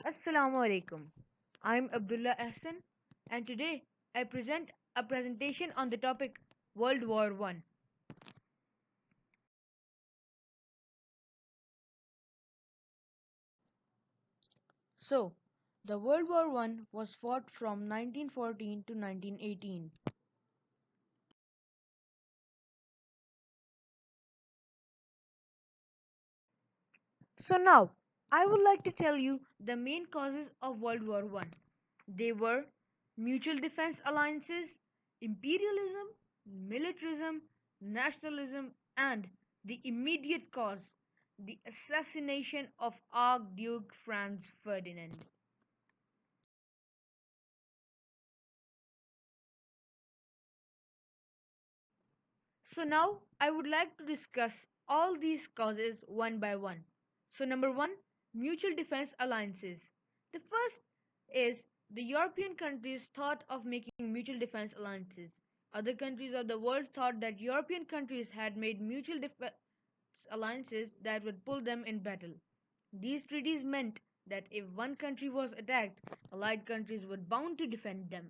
Assalamu alaikum. I'm Abdullah Ahsan and today I present a presentation on the topic World War One. So, the World War One was fought from 1914 to 1918. So now, I would like to tell you the main causes of World War One. They were mutual defense alliances, imperialism, militarism, nationalism, and the immediate cause, the assassination of Archduke Franz Ferdinand. So now I would like to discuss all these causes one by one. So number 1, mutual defense alliances. The first is the European countries thought of making mutual defense alliances. Other countries of the world thought that European countries had made mutual defense alliances that would pull them in battle. These treaties meant that if one country was attacked, allied countries were bound to defend them.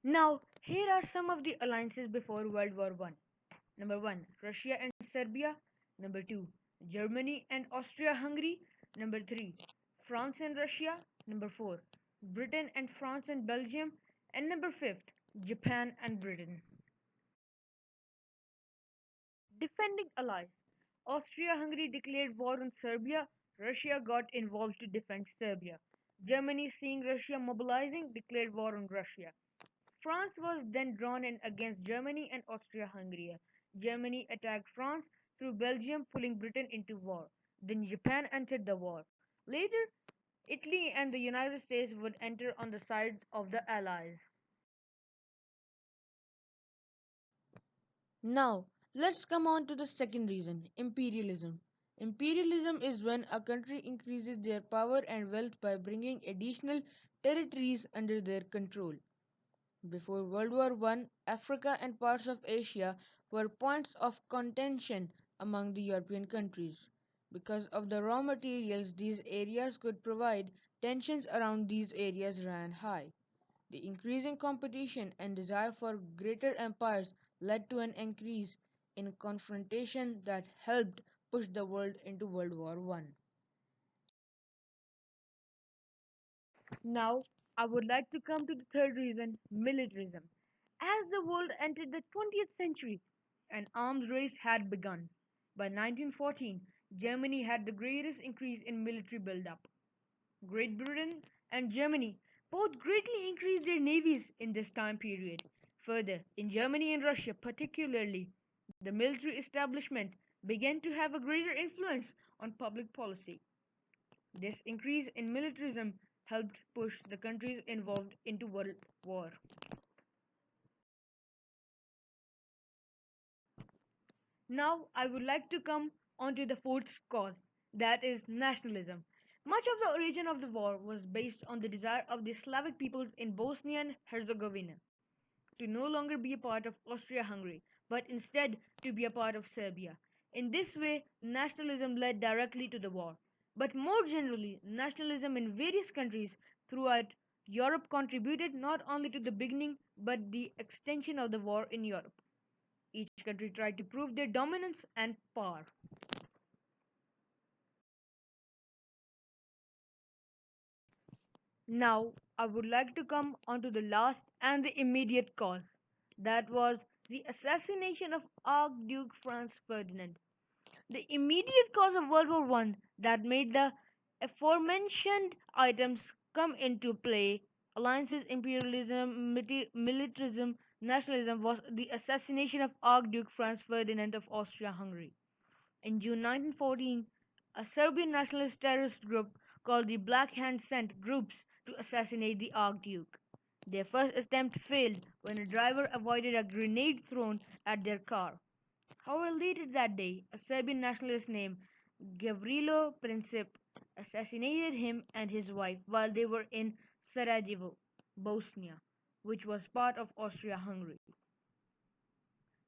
Now, here are some of the alliances before World War One. Number 1, Russia and Serbia. Number 2, Germany and Austria-Hungary. Number 3, France and Russia. Number 4, Britain and France and Belgium. And number 5, Japan and Britain. Defending allies. Austria-Hungary declared war on Serbia. Russia got involved to defend Serbia. Germany, seeing Russia mobilizing, declared war on Russia. France was then drawn in against Germany and Austria-Hungary. Germany attacked France through Belgium, pulling Britain into war. Then Japan entered the war. Later, Italy and the United States would enter on the side of the Allies. Now, let's come on to the second reason, imperialism. Imperialism is when a country increases their power and wealth by bringing additional territories under their control. Before World War One, Africa and parts of Asia were points of contention among the European countries. Because of the raw materials these areas could provide, tensions around these areas ran high. The increasing competition and desire for greater empires led to an increase in confrontation that helped push the world into World War One. Now, I would like to come to the third reason, militarism. As the world entered the 20th century, an arms race had begun. By 1914, Germany had the greatest increase in military buildup. Great Britain and Germany both greatly increased their navies in this time period. Further, in Germany and Russia particularly, the military establishment began to have a greater influence on public policy. This increase in militarism helped push the countries involved into world war. Now I would like to come onto the fourth cause, that is nationalism. Much of the origin of the war was based on the desire of the Slavic peoples in Bosnia and Herzegovina to no longer be a part of Austria-Hungary, but instead to be a part of Serbia. In this way, nationalism led directly to the war. But more generally, nationalism in various countries throughout Europe contributed not only to the beginning but the extension of the war in Europe. Each country tried to prove their dominance and power. Now, I would like to come onto the last and the immediate cause. That was the assassination of Archduke Franz Ferdinand. The immediate cause of World War One that made the aforementioned items come into play, alliances, imperialism, militarism, nationalism, was the assassination of Archduke Franz Ferdinand of Austria-Hungary. In June 1914, a Serbian nationalist terrorist group called the Black Hand sent groups to assassinate the Archduke. Their first attempt failed when a driver avoided a grenade thrown at their car. However, later that day, a Serbian nationalist named Gavrilo Princip assassinated him and his wife while they were in Sarajevo, Bosnia, which was part of Austria Hungary.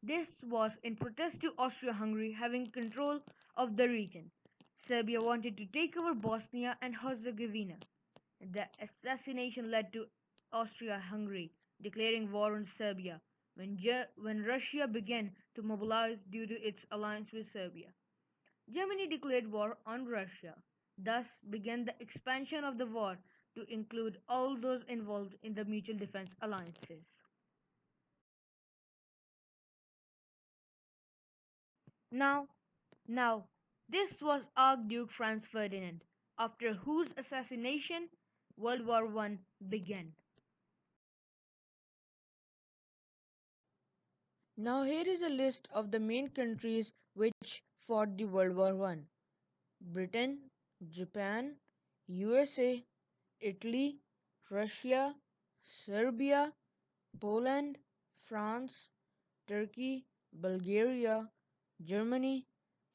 This was in protest to Austria-Hungary having control of the region. Serbia wanted to take over Bosnia and Herzegovina. The assassination led to Austria-Hungary declaring war on Serbia when Russia began to mobilize due to its alliance with Serbia. Germany declared war on Russia. Thus began the expansion of the war to include all those involved in the mutual defense alliances. Now, now, this was Archduke Franz Ferdinand, after whose assassination World War I began. Now here is a list of the main countries which fought the World War One: Britain, Japan, USA, Italy, Russia, Serbia, Poland, France, Turkey, Bulgaria, Germany,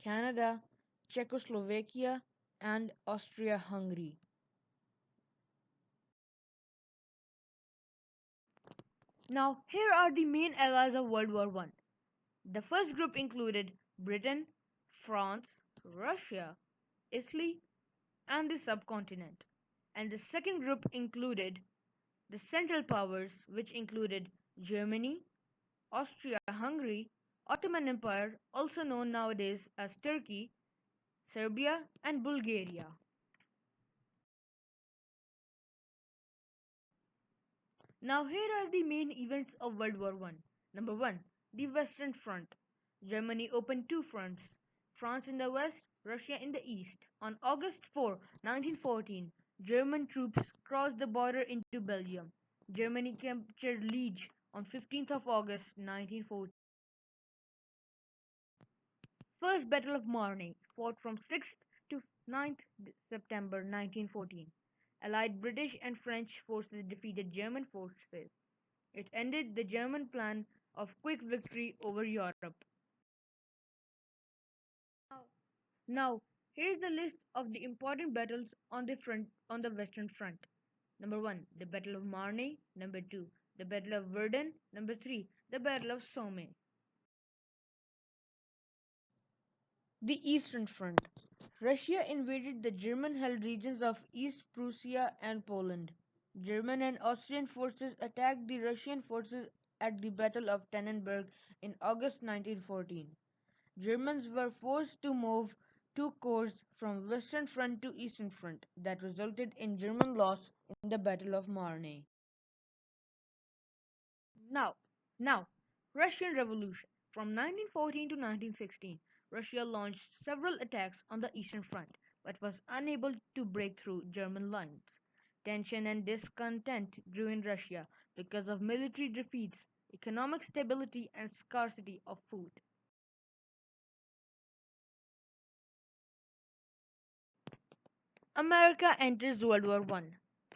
Canada, Czechoslovakia, and Austria-Hungary. Now, here are the main allies of World War One. The first group included Britain, France, Russia, Italy, and the subcontinent. And the second group included the Central Powers, which included Germany, Austria-Hungary, Ottoman Empire, also known nowadays as Turkey, Serbia, and Bulgaria. Now here are the main events of World War One. Number 1. The Western Front. Germany opened two fronts, France in the west, Russia in the east. On August 4, 1914, German troops crossed the border into Belgium. Germany captured Liege on 15th of August 1914. First Battle of Marne, fought from 6th to 9th September 1914. Allied British and French forces defeated German forces. It ended the German plan of quick victory over Europe. Now, here is the list of the important battles on the Western Front. Number 1, the Battle of Marne. Number 2, the Battle of Verdun. Number 3, the Battle of Somme. The Eastern Front. Russia invaded the German-held regions of East Prussia and Poland. German and Austrian forces attacked the Russian forces at the Battle of Tannenberg in August 1914. Germans were forced to move two corps from Western Front to Eastern Front. That resulted in German loss in the Battle of Marne. Now, now, Russian Revolution. From 1914 to 1916, Russia launched several attacks on the Eastern Front, but was unable to break through German lines. Tension and discontent grew in Russia because of military defeats, economic stability, and scarcity of food. America enters World War One.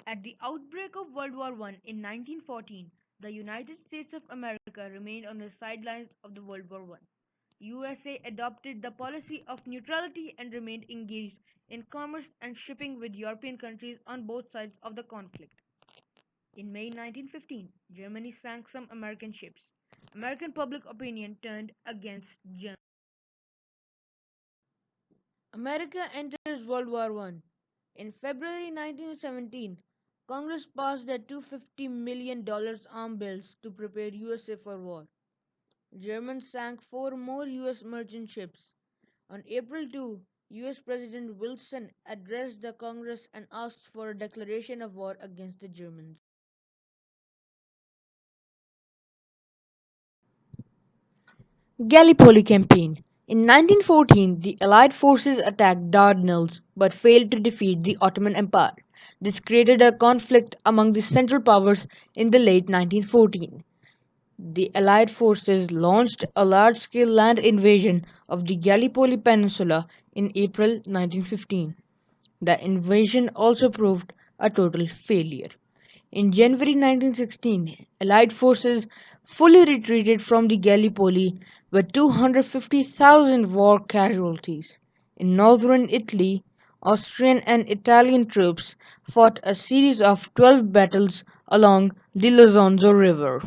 At the outbreak of World War One in 1914, the United States of America remained on the sidelines of the World War One. USA adopted the policy of neutrality and remained engaged in commerce and shipping with European countries on both sides of the conflict. In May 1915, Germany sank some American ships. American public opinion turned against Germany. America enters World War One. In February 1917, Congress passed a $250 million arm bills to prepare USA for war. Germans sank four more US merchant ships. On April 2, US President Wilson addressed the Congress and asked for a declaration of war against the Germans. Gallipoli Campaign. In 1914, the Allied forces attacked Dardanelles but failed to defeat the Ottoman Empire. This created a conflict among the Central Powers in the late 1914. The Allied forces launched a large-scale land invasion of the Gallipoli Peninsula in April 1915. The invasion also proved a total failure. In January 1916, Allied forces fully retreated from the Gallipoli with 250,000 war casualties. In northern Italy, Austrian and Italian troops fought a series of 12 battles along the Lozonzo River.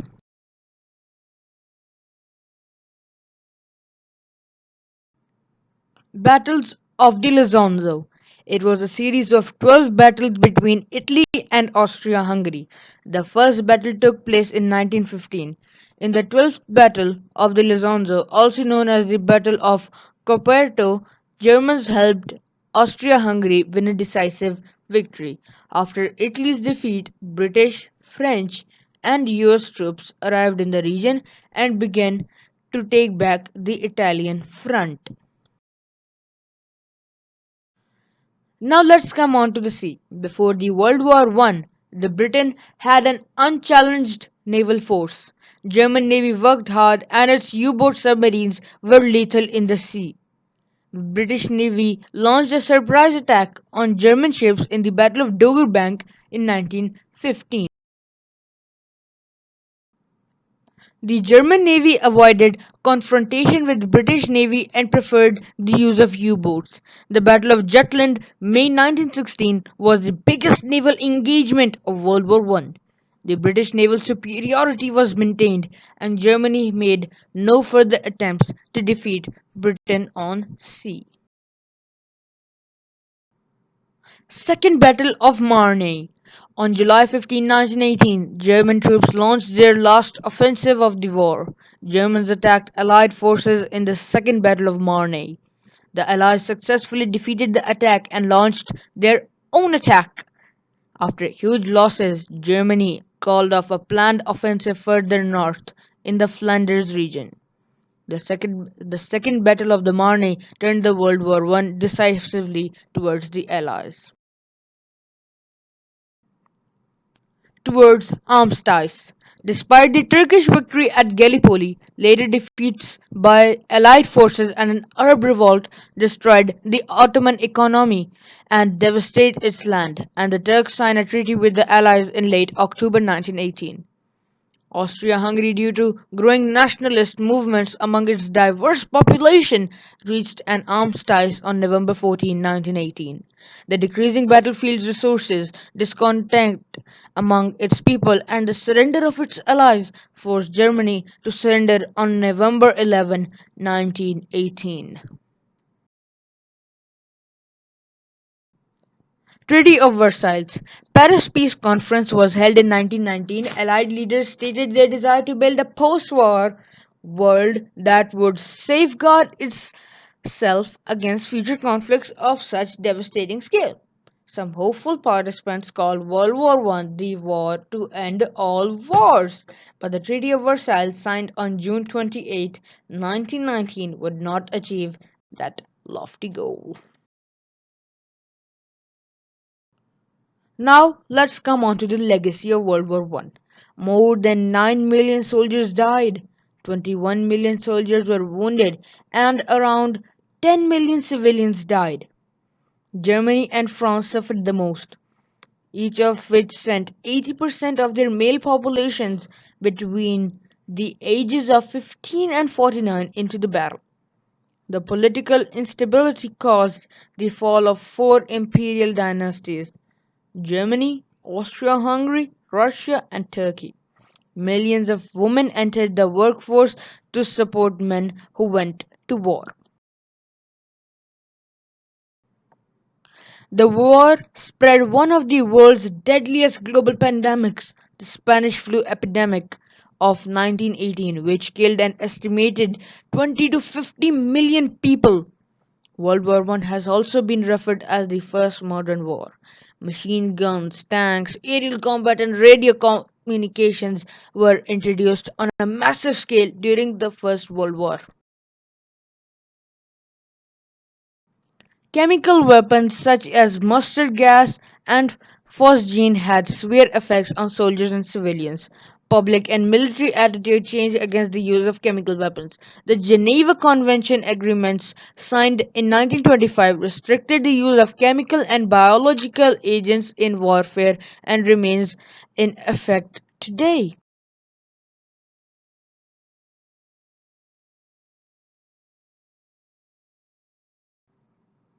Battles of the Lozonzo. It was a series of 12 battles between Italy and Austria-Hungary. The first battle took place in 1915. In the 12th Battle of the Lozonzo, also known as the Battle of Caporetto, Germans helped Austria-Hungary win a decisive victory. After Italy's defeat, British, French, and US troops arrived in the region and began to take back the Italian front. Now let's come on to the sea. Before the World War I, the Britain had an unchallenged naval force. German navy worked hard and its U-boat submarines were lethal in the sea. British Navy launched a surprise attack on German ships in the Battle of Dogger Bank in 1915. The German Navy avoided confrontation with the British Navy and preferred the use of U-boats. The Battle of Jutland, May 1916, was the biggest naval engagement of World War I. The British naval superiority was maintained, and Germany made no further attempts to defeat Britain on sea. Second Battle of Marne. On July 15, 1918, German troops launched their last offensive of the war. Germans attacked Allied forces in the Second Battle of Marne. The Allies successfully defeated the attack and launched their own attack. After huge losses, Germany called off a planned offensive further north in the Flanders region. The second Battle of the Marne turned the World War I decisively towards the Allies. Towards armistice. Despite the Turkish victory at Gallipoli, later defeats by Allied forces and an Arab revolt destroyed the Ottoman economy and devastated its land, and the Turks signed a treaty with the Allies in late October 1918. Austria-Hungary, due to growing nationalist movements among its diverse population, reached an armistice on November 14, 1918. The decreasing battlefield's resources, discontent among its people, and the surrender of its allies forced Germany to surrender on November 11, 1918. Treaty of Versailles. Paris Peace Conference was held in 1919. Allied leaders stated their desire to build a post-war world that would safeguard itself against future conflicts of such devastating scale. Some hopeful participants called World War I the war to end all wars, but the Treaty of Versailles, signed on June 28, 1919, would not achieve that lofty goal. Now let's come on to the legacy of World War I. More than 9 million soldiers died, 21 million soldiers were wounded, and around 10 million civilians died. Germany and France suffered the most, each of which sent 80% of their male populations between the ages of 15 and 49 into the battle. The political instability caused the fall of four imperial dynasties: Germany, Austria-Hungary, Russia, and Turkey. Millions of women entered the workforce to support men who went to war. The war spread one of the world's deadliest global pandemics, the Spanish flu epidemic of 1918, which killed an estimated 20 to 50 million people. World War I has also been referred as the first modern war. Machine guns, tanks, aerial combat, and radio communications were introduced on a massive scale during the First World War. Chemical weapons such as mustard gas and phosgene had severe effects on soldiers and civilians. Public and military attitude changed against the use of chemical weapons. The Geneva Convention agreements signed in 1925 restricted the use of chemical and biological agents in warfare and remains in effect today.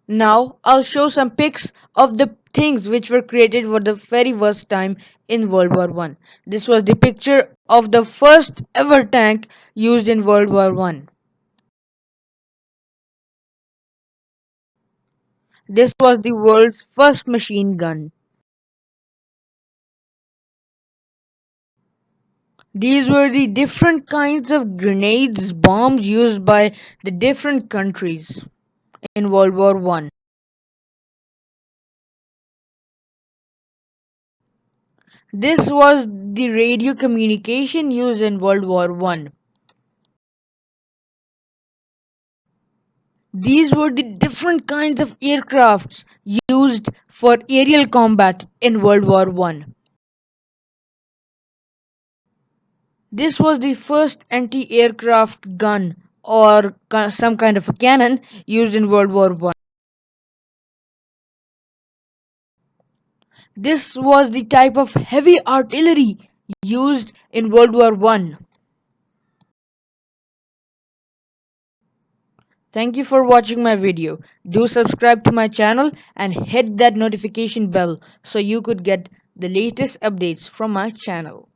Now I'll show some pics of the things which were created for the very first time in World War One. This was the picture of the first ever tank used in World War One. This was the world's first machine gun. These were the different kinds of grenades, bombs used by the different countries in World War One. This was the radio communication used in World War One. These were the different kinds of aircrafts used for aerial combat in World War One. This was the first anti-aircraft gun or some kind of a cannon used in World War One. This was the type of heavy artillery used in World War One. Thank you for watching my video. Do subscribe to my channel and hit that notification bell so you could get the latest updates from my channel.